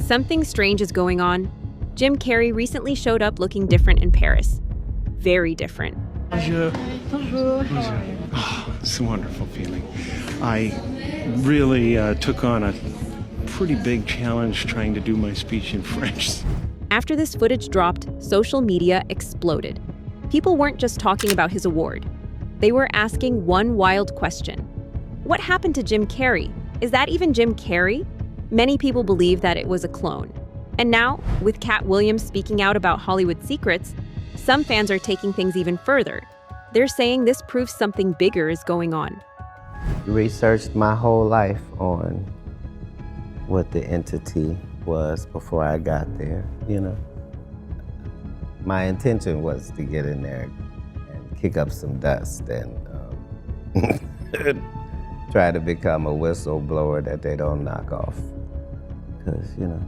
Something strange is going on. Jim Carrey recently showed up looking different in Paris. Very different. Bonjour. Bonjour. Oh, it's a wonderful feeling. I really took on a pretty big challenge trying to do my speech in French. After this footage dropped, social media exploded. People weren't just talking about his award. They were asking one wild question. What happened to Jim Carrey? Is that even Jim Carrey? Many people believe that it was a clone. And now, with Katt speaking out about Hollywood secrets, some fans are taking things even further. They're saying this proves something bigger is going on. Researched my whole life on what the entity was before I got there, you know. My intention was to get in there and kick up some dust and try to become a whistleblower that they don't knock off. Because, you know,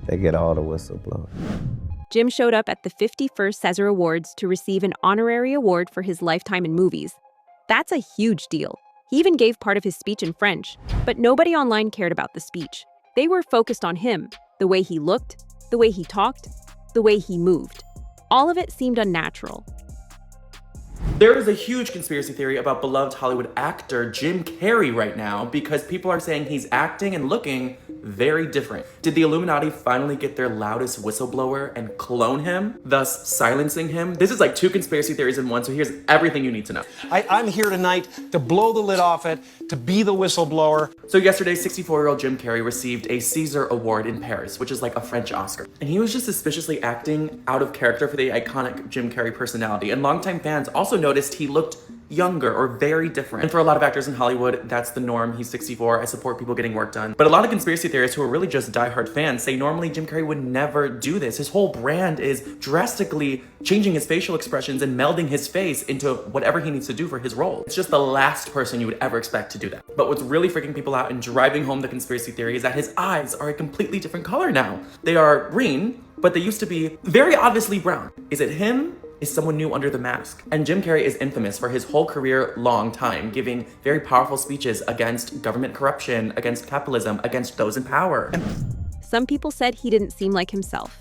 they get all the whistleblowers. Jim showed up at the 51st César Awards to receive an honorary award for his lifetime in movies. That's a huge deal. He even gave part of his speech in French, but nobody online cared about the speech. They were focused on him, the way he looked, the way he talked, the way he moved. All of it seemed unnatural. There is a huge conspiracy theory about beloved Hollywood actor Jim Carrey right now because people are saying he's acting and looking very different. Did the Illuminati finally get their loudest whistleblower and clone him, thus silencing him? This is like two conspiracy theories in one, so here's everything you need to know. I'm here tonight to blow the lid off it, to be the whistleblower. So yesterday, 64-year-old Jim Carrey received a César Award in Paris, which is like a French Oscar. And he was just suspiciously acting out of character for the iconic Jim Carrey personality. And longtime fans also noticed he looked younger or very different. And for a lot of actors in Hollywood, that's the norm. He's 64. I support people getting work done. But a lot of conspiracy theorists who are really just diehard fans say normally Jim Carrey would never do this. His whole brand is drastically changing his facial expressions and melding his face into whatever he needs to do for his role. It's just the last person you would ever expect to do that. But what's really freaking people out and driving home the conspiracy theory is that his eyes are a completely different color now. They are green, but they used to be very obviously brown. Is it him? Is someone new under the mask? And Jim Carrey is infamous for his whole career long time, giving very powerful speeches against government corruption, against capitalism, against those in power. Some people said he didn't seem like himself.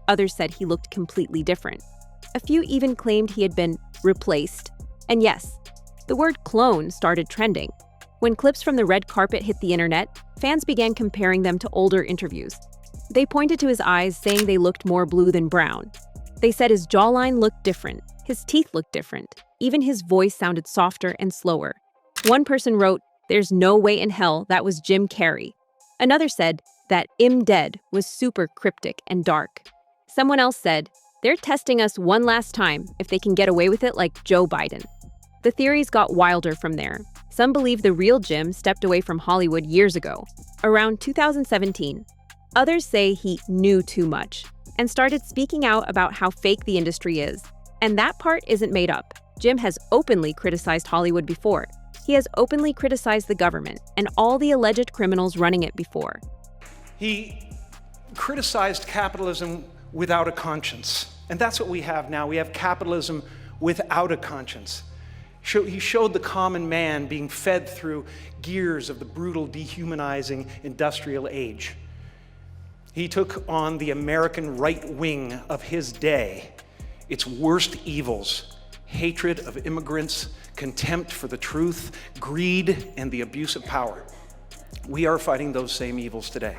Others said he looked completely different. A few even claimed he had been replaced. And yes, the word clone started trending. When clips from the red carpet hit the internet, fans began comparing them to older interviews. They pointed to his eyes, saying they looked more blue than brown. They said his jawline looked different, his teeth looked different, even his voice sounded softer and slower. One person wrote, "There's no way in hell that was Jim Carrey." Another said that "I'm dead" was super cryptic and dark. Someone else said, "They're testing us one last time if they can get away with it like Joe Biden." The theories got wilder from there. Some believe the real Jim stepped away from Hollywood years ago, around 2017. Others say he knew too much and started speaking out about how fake the industry is. And that part isn't made up. Jim has openly criticized Hollywood before. He has openly criticized the government and all the alleged criminals running it before. He criticized capitalism without a conscience. And that's what we have now. We have capitalism without a conscience. He showed the common man being fed through gears of the brutal, dehumanizing industrial age. He took on the American right wing of his day, its worst evils: hatred of immigrants, contempt for the truth, greed, and the abuse of power. We are fighting those same evils today.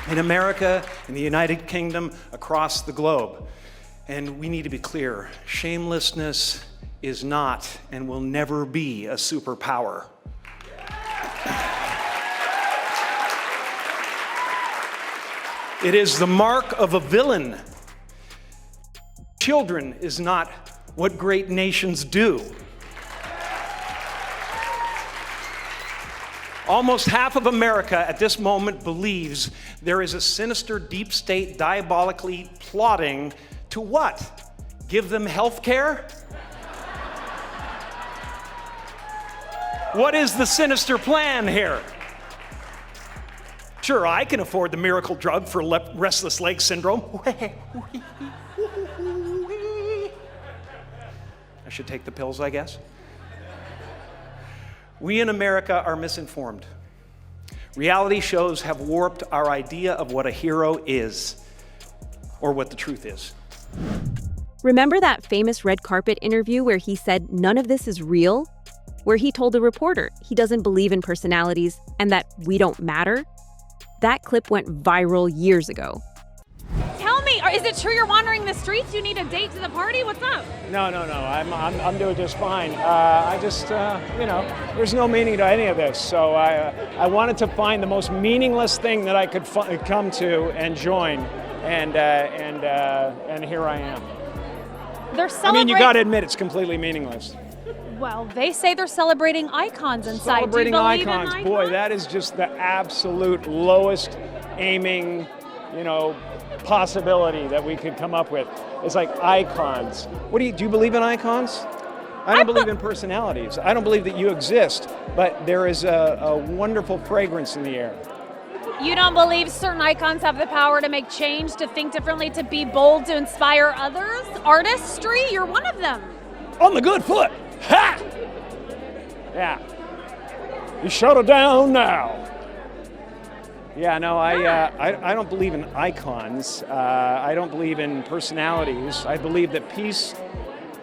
In America, in the United Kingdom, across the globe. And we need to be clear, shamelessness is not and will never be a superpower. It is the mark of a villain. Children is not what great nations do. Almost half of America at this moment believes there is a sinister deep state diabolically plotting to what? Give them health care? What is the sinister plan here? Sure, I can afford the miracle drug for restless leg syndrome. I should take the pills, I guess. We in America are misinformed. Reality shows have warped our idea of what a hero is, or what the truth is. Remember that famous red carpet interview where he said none of this is real? Where he told the reporter he doesn't believe in personalities and that we don't matter? That clip went viral years ago. Tell me, is it true you're wandering the streets? You need a date to the party? What's up? No. I'm doing just fine. I just, there's no meaning to any of this. So I wanted to find the most meaningless thing that I could come to and join, and here I am. They're celebrating. I mean, you got to admit it's completely meaningless. Well, they say they're celebrating icons inside. Celebrating Do you believe icons, in boy, icons? that is just the absolute lowest aiming, possibility that we could come up with. It's like icons. Do you believe in icons? I don't believe in personalities. I don't believe that you exist, but there is a wonderful fragrance in the air. You don't believe certain icons have the power to make change, to think differently, to be bold, to inspire others? Artistry? You're one of them. On the good foot. Ha! Yeah. You shut it down now. Yeah, no, I don't believe in icons. I don't believe in personalities. I believe that peace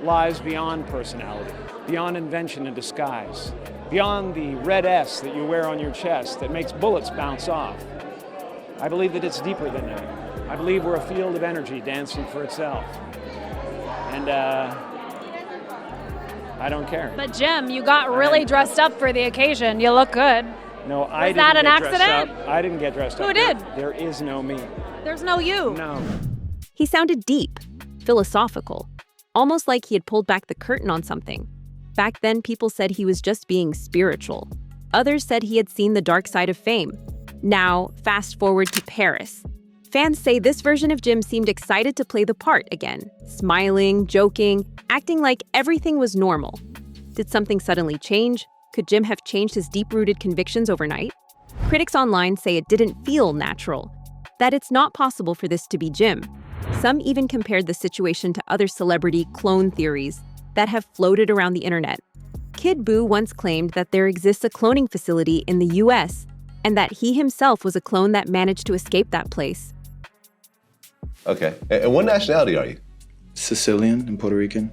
lies beyond personality, beyond invention and disguise, beyond the red S that you wear on your chest that makes bullets bounce off. I believe that it's deeper than that. I believe we're a field of energy dancing for itself. And I don't care. But Jim, you got really dressed up for the occasion. You look good. No, I Was didn't that an get dressed accident? up. I didn't get dressed up. Who did? There is no me. There's no you. No. He sounded deep, philosophical, almost like he had pulled back the curtain on something. Back then, people said he was just being spiritual. Others said he had seen the dark side of fame. Now, fast forward to Paris. Fans say this version of Jim seemed excited to play the part again, smiling, joking, acting like everything was normal. Did something suddenly change? Could Jim have changed his deep-rooted convictions overnight? Critics online say it didn't feel natural, that it's not possible for this to be Jim. Some even compared the situation to other celebrity clone theories that have floated around the internet. Kid Boo once claimed that there exists a cloning facility in the US and that he himself was a clone that managed to escape that place. Okay. And what nationality are you? Sicilian and Puerto Rican.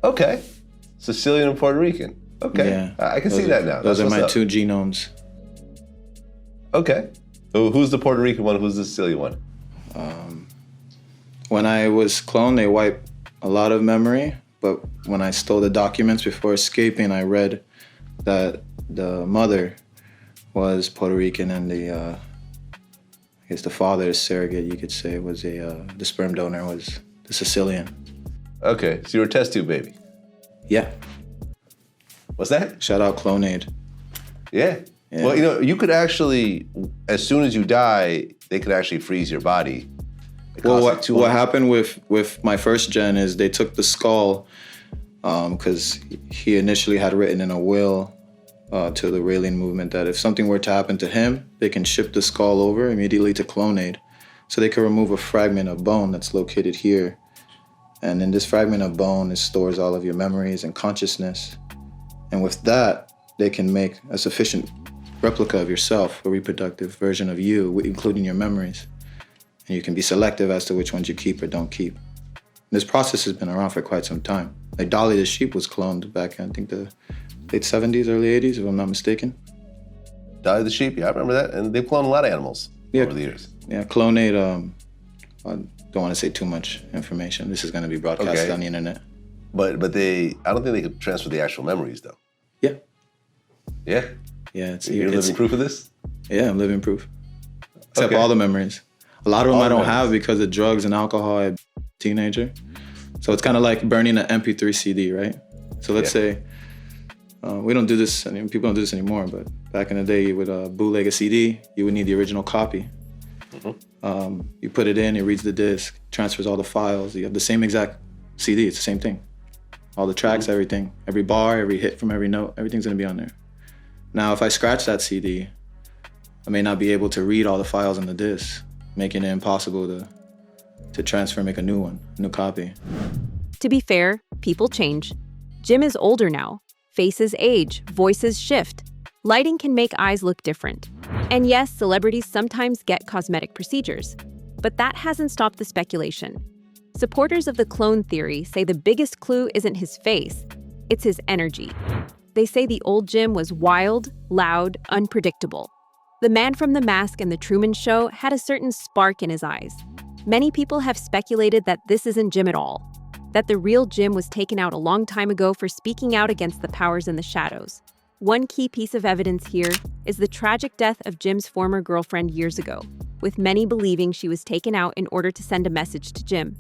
Okay. Sicilian and Puerto Rican. Okay. Yeah. I can see that now. Those That's are my what's up. two genomes. Okay. So who's the Puerto Rican one? Who's the Sicilian one? When I was cloned, they wiped a lot of memory, but when I stole the documents before escaping, I read that the mother was Puerto Rican and I guess the father, surrogate, you could say, was the sperm donor was the Sicilian. Okay. So you're a test tube baby. Yeah. What's that? Shout out CLONED. Yeah. Yeah. Well, you could actually, as soon as you die, they could actually freeze your body. Well, what happened with my first gen is they took the skull because he initially had written in a will to the Raelian movement that if something were to happen to him, they can ship the skull over immediately to CLONED. So they can remove a fragment of bone that's located here. And in this fragment of bone, it stores all of your memories and consciousness. And with that, they can make a sufficient replica of yourself, a reproductive version of you, including your memories. And you can be selective as to which ones you keep or don't keep. This process has been around for quite some time. Like Dolly the sheep was cloned back in, I think, the late 70s, early 80s, if I'm not mistaken. Dolly the sheep, yeah, I remember that. And they've cloned a lot of animals over the years. Yeah, CLONED, I don't want to say too much information. This is going to be broadcasted on the internet. But I don't think they could transfer the actual memories, though. Yeah. Yeah? Yeah, it's You're living proof of this? Yeah, I'm living proof. Except all the memories. A lot of them I don't have because of drugs and alcohol as a teenager. So it's kind of like burning an MP3 CD, right? So let's say, we don't do this, people don't do this anymore, but back in the day, you would bootleg a CD, you would need the original copy. You put it in, it reads the disc, transfers all the files. You have the same exact CD, it's the same thing. All the tracks, everything, every bar, every hit from every note, everything's gonna be on there. Now, if I scratch that CD, I may not be able to read all the files on the disc, making it impossible to transfer and make a new one, a new copy. To be fair, people change. Jim is older now, Faces age, voices shift. Lighting can make eyes look different. And yes, celebrities sometimes get cosmetic procedures. But that hasn't stopped the speculation. Supporters of the clone theory say the biggest clue isn't his face, it's his energy. They say the old Jim was wild, loud, unpredictable. The man from The Mask and The Truman Show had a certain spark in his eyes. Many people have speculated that this isn't Jim at all, that the real Jim was taken out a long time ago for speaking out against the powers in the shadows. One key piece of evidence here is the tragic death of Jim's former girlfriend years ago, with many believing she was taken out in order to send a message to Jim.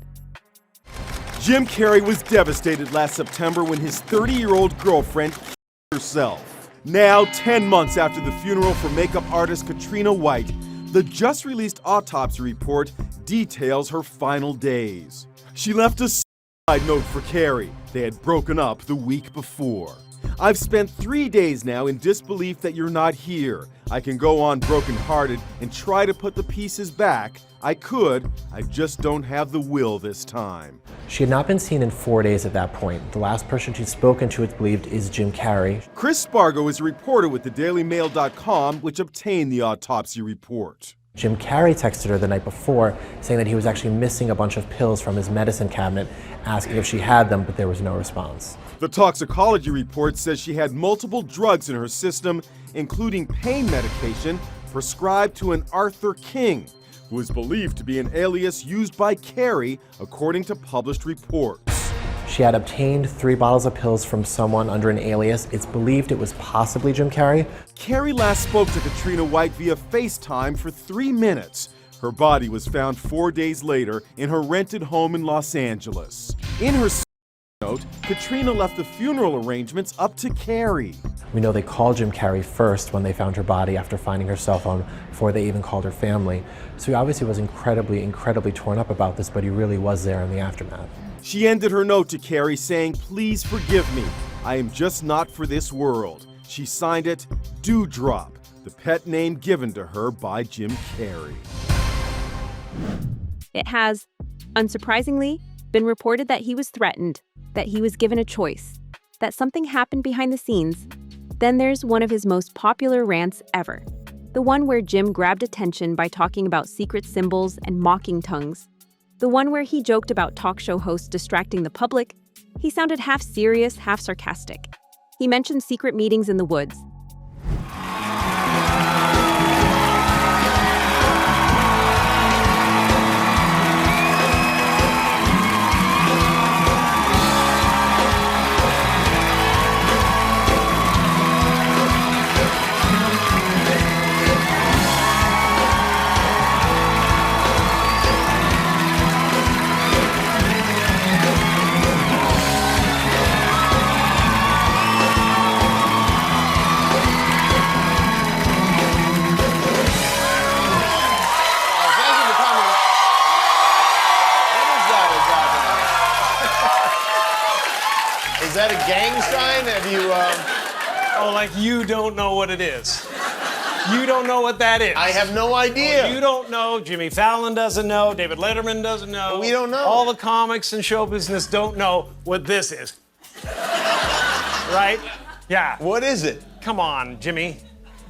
Jim Carrey was devastated last September when his 30-year-old girlfriend killed herself. Now, 10 months after the funeral for makeup artist Katrina White, the just-released autopsy report details her final days. She left a suicide note for Carrey. They had broken up the week before. I've spent 3 days now in disbelief that you're not here. I can go on brokenhearted and try to put the pieces back. I could, I just don't have the will this time. She had not been seen in 4 days at that point. The last person she'd spoken to, it's believed, is Jim Carrey. Chris Spargo is a reporter with thedailymail.com, which obtained the autopsy report. Jim Carrey texted her the night before saying that he was actually missing a bunch of pills from his medicine cabinet, asking if she had them, but there was no response. The toxicology report says she had multiple drugs in her system, including pain medication prescribed to an Arthur King, who is believed to be an alias used by Carrey, according to published reports. She had obtained 3 bottles of pills from someone under an alias. It's believed it was possibly Jim Carrey. Carrey last spoke to Katrina White via FaceTime for 3 minutes. Her body was found 4 days later in her rented home in Los Angeles. In her note, Katrina left the funeral arrangements up to Carrey. We know they called Jim Carrey first when they found her body after finding her cell phone, before they even called her family. So he obviously was incredibly torn up about this, but he really was there in the aftermath. She ended her note to Carrey saying, "Please forgive me. I am just not for this world." She signed it, Dewdrop, the pet name given to her by Jim Carrey. It has, unsurprisingly, been reported that he was threatened, that he was given a choice, that something happened behind the scenes. Then there's one of his most popular rants ever, the one where Jim grabbed attention by talking about secret symbols and mocking tongues, the one where he joked about talk show hosts distracting the public. He sounded half serious, half sarcastic. He mentioned secret meetings in the woods. Is that a gang sign? Have you, Oh, like you don't know what it is. You don't know what that is. I have no idea. Well, you don't know. Jimmy Fallon doesn't know. David Letterman doesn't know. We don't know. All the comics and show business don't know what this is. Right? Yeah. What is it? Come on, Jimmy.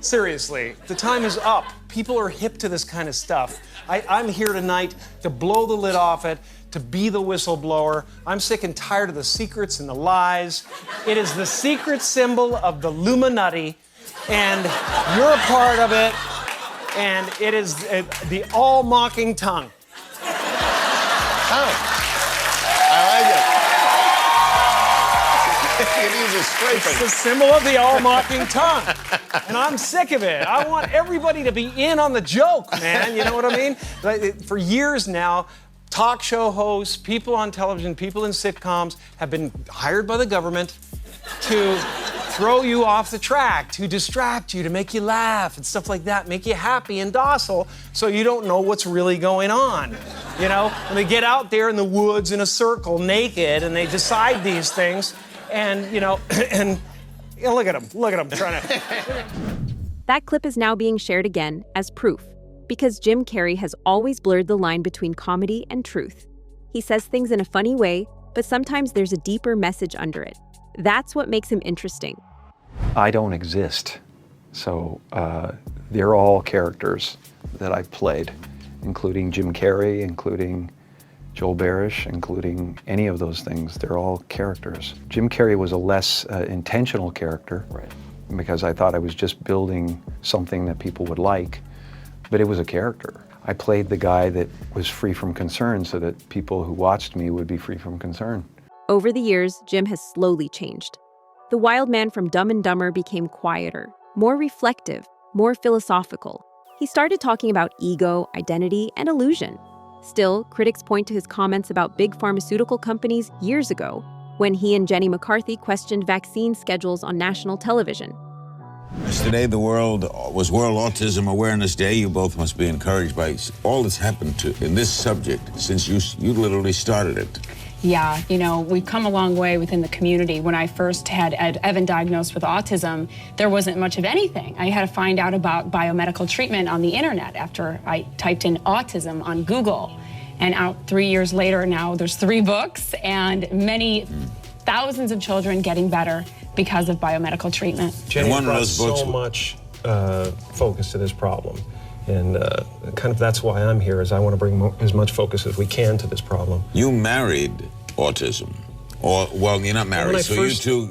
Seriously, the time is up. People are hip to this kind of stuff. I'm here tonight to blow the lid off it, to be the whistleblower. I'm sick and tired of the secrets and the lies. It is the secret symbol of the Illuminati, and you're a part of it, and it is the all-mocking tongue. Oh, I like it. It's the symbol of the all-mocking tongue. And I'm sick of it. I want everybody to be in on the joke, man. You know what I mean? For years now, talk show hosts, people on television, people in sitcoms have been hired by the government to throw you off the track, to distract you, to make you laugh and stuff like that, make you happy and docile so you don't know what's really going on. You know, when they get out there in the woods in a circle naked and they decide these things, and, you know, and you know, look at him trying to... That clip is now being shared again as proof, because Jim Carrey has always blurred the line between comedy and truth. He says things in a funny way, but sometimes there's a deeper message under it. That's what makes him interesting. I don't exist. So they're all characters that I've played, including Jim Carrey, including Joel Barish, including any of those things. They're all characters. Jim Carrey was a less intentional character, right, because I thought I was just building something that people would like, but it was a character. I played the guy that was free from concern so that people who watched me would be free from concern. Over the years, Jim has slowly changed. The wild man from Dumb and Dumber became quieter, more reflective, more philosophical. He started talking about ego, identity, and illusion. Still, critics point to his comments about big pharmaceutical companies years ago, when he and Jenny McCarthy questioned vaccine schedules on national television. Today, the world Autism Awareness Day. You both must be encouraged by all that's happened in this subject since you literally started it. Yeah, you know, we've come a long way within the community. When I first had Evan diagnosed with autism, there wasn't much of anything. I had to find out about biomedical treatment on the internet after I typed in autism on Google. And out 3 years later now, there's 3 books and many thousands of children getting better because of biomedical treatment. Jenny brought so much focus to this problem. And kind of that's why I'm here, is I want to bring as much focus as we can to this problem. You married autism, or well, you're not married, so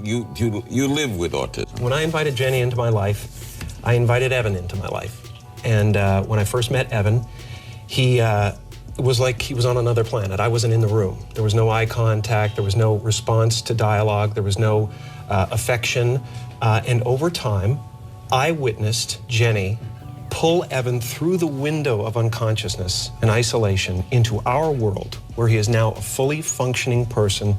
you live with autism. When I invited Jenny into my life, I invited Evan into my life. And when I first met Evan, he was like he was on another planet. I wasn't in the room. There was no eye contact. There was no response to dialogue. There was no affection. And over time, I witnessed Jenny pull Evan through the window of unconsciousness and isolation into our world, where he is now a fully functioning person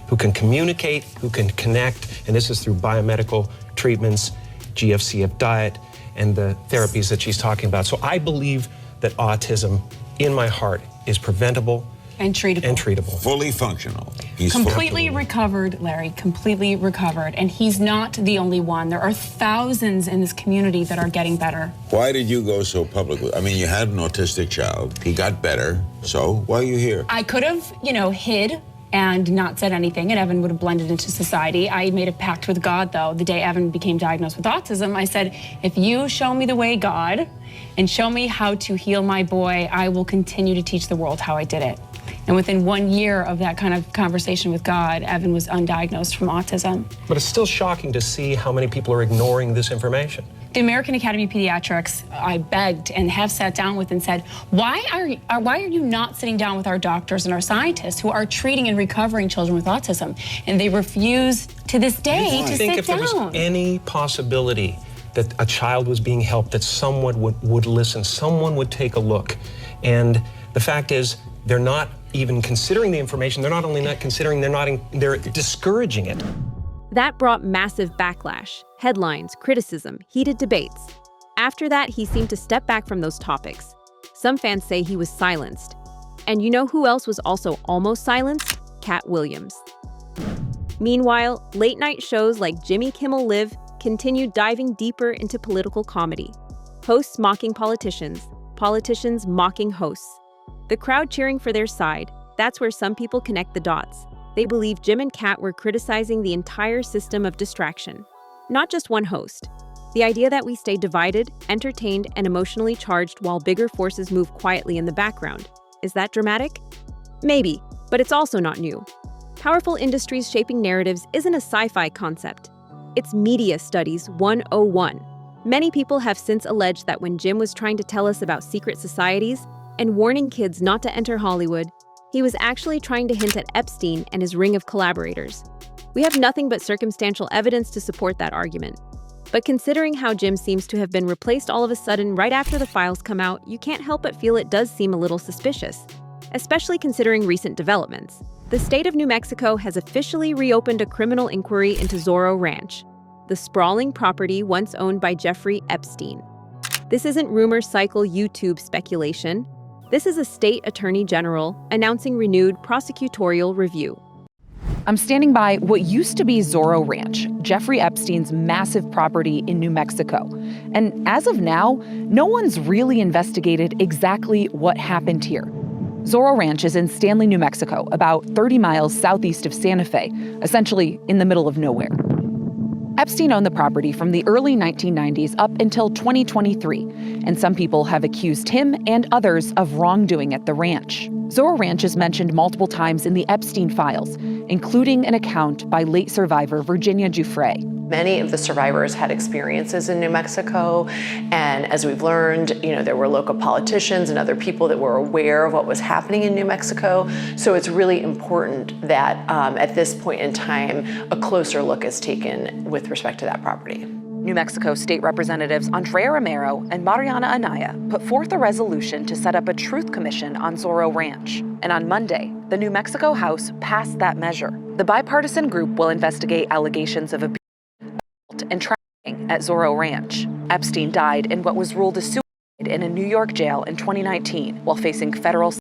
who can communicate, who can connect, and this is through biomedical treatments, GFCF diet, and the therapies that she's talking about. So I believe that autism, in my heart, is preventable and treatable. Fully functional. He's completely recovered, Larry, completely recovered. And he's not the only one. There are thousands in this community that are getting better. Why did you go so public with? I mean, you had an autistic child. He got better. So why are you here? I could have, hid and not said anything, and Evan would have blended into society. I made a pact with God, though. The day Evan became diagnosed with autism, I said, if you show me the way, God, and show me how to heal my boy, I will continue to teach the world how I did it. And within 1 year of that kind of conversation with God, Evan was undiagnosed from autism. But it's still shocking to see how many people are ignoring this information. The American Academy of Pediatrics, I begged and have sat down with and said, why are you not sitting down with our doctors and our scientists who are treating and recovering children with autism? And they refuse to this day to sit down. I think if there was any possibility that a child was being helped, that someone would listen, someone would take a look. And the fact is, they're not even considering the information. They're not only not considering, they're discouraging it. That brought massive backlash, headlines, criticism, heated debates. After that, he seemed to step back from those topics. Some fans say he was silenced. And you know who else was also almost silenced? Katt Williams. Meanwhile, late-night shows like Jimmy Kimmel Live continued diving deeper into political comedy. Hosts mocking politicians, politicians mocking hosts. The crowd cheering for their side, that's where some people connect the dots. They believe Jim and Katt were criticizing the entire system of distraction, not just one host. The idea that we stay divided, entertained, and emotionally charged while bigger forces move quietly in the background. Is that dramatic? Maybe, but it's also not new. Powerful industries shaping narratives isn't a sci-fi concept. It's media studies 101. Many people have since alleged that when Jim was trying to tell us about secret societies and warning kids not to enter Hollywood, he was actually trying to hint at Epstein and his ring of collaborators. We have nothing but circumstantial evidence to support that argument. But considering how Jim seems to have been replaced all of a sudden right after the files come out, you can't help but feel it does seem a little suspicious, especially considering recent developments. The state of New Mexico has officially reopened a criminal inquiry into Zorro Ranch, the sprawling property once owned by Jeffrey Epstein. This isn't rumor cycle YouTube speculation. This is a state attorney general announcing renewed prosecutorial review. I'm standing by what used to be Zorro Ranch, Jeffrey Epstein's massive property in New Mexico. And as of now, no one's really investigated exactly what happened here. Zorro Ranch is in Stanley, New Mexico, about 30 miles southeast of Santa Fe, essentially in the middle of nowhere. Epstein owned the property from the early 1990s up until 2023, and some people have accused him and others of wrongdoing at the ranch. Zorro Ranch is mentioned multiple times in the Epstein files, including an account by late survivor Virginia Giuffre. Many of the survivors had experiences in New Mexico, and as we've learned, there were local politicians and other people that were aware of what was happening in New Mexico. So it's really important that at this point in time, a closer look is taken with respect to that property. New Mexico State Representatives Andrea Romero and Mariana Anaya put forth a resolution to set up a truth commission on Zorro Ranch. And on Monday, the New Mexico House passed that measure. The bipartisan group will investigate allegations of abuse and trafficking at Zorro Ranch. Epstein died in what was ruled a suicide in a New York jail in 2019 while facing federal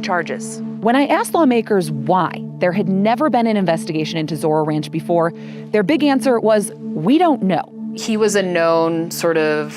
charges. When I asked lawmakers why there had never been an investigation into Zorro Ranch before, their big answer was, we don't know. He was a known sort of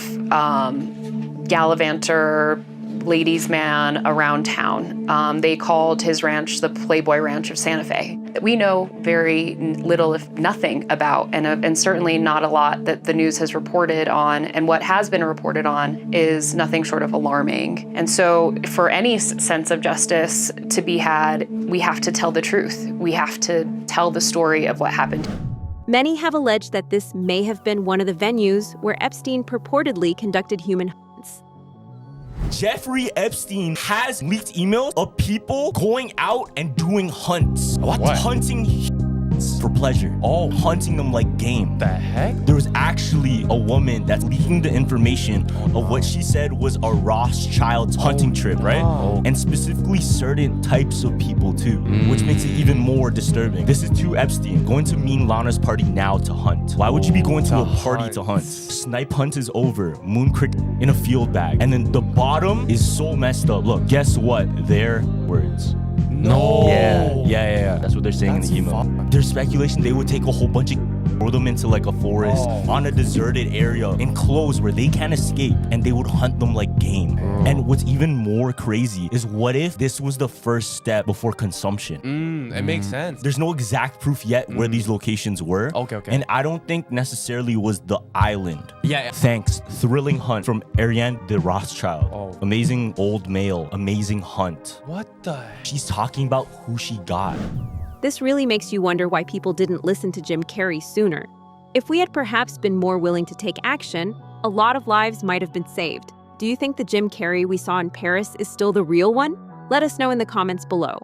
gallivanter, ladies' man around town. They called his ranch the Playboy Ranch of Santa Fe. We know very little, if nothing, about, and certainly not a lot that the news has reported on, and what has been reported on is nothing short of alarming. And so for any sense of justice to be had, we have to tell the truth. We have to tell the story of what happened. Many have alleged that this may have been one of the venues where Epstein purportedly conducted human hunts. Jeffrey Epstein has leaked emails of people going out and doing hunts. What? Hunting for pleasure. Oh, hunting them like game. The heck? There was actually a woman that's leaking the information of what she said was a Rothschild's hunting trip, right? Oh. And specifically certain types of people too, which makes it even more disturbing. This is to Epstein, going to Mean Lana's party now to hunt. Why would you be going to a party to hunt? Snipe hunt is over, moon cricket in a field bag. And then the bottom is so messed up. Look, guess what? Their words. No. Yeah. That's what they're saying in the email. There's speculation they would take a whole bunch of throw them into like a forest on a deserted area enclosed where they can't escape, and they would hunt them like game. And what's even more crazy is, what if this was the first step before consumption? It makes sense. There's no exact proof yet where these locations were. Okay. And I don't think necessarily was the island. Yeah. Thanks. Thrilling hunt from Ariane de Rothschild. Amazing old male. Amazing hunt. What the? She's talking about who she got. This really makes you wonder why people didn't listen to Jim Carrey sooner. If we had perhaps been more willing to take action, a lot of lives might have been saved. Do you think the Jim Carrey we saw in Paris is still the real one? Let us know in the comments below.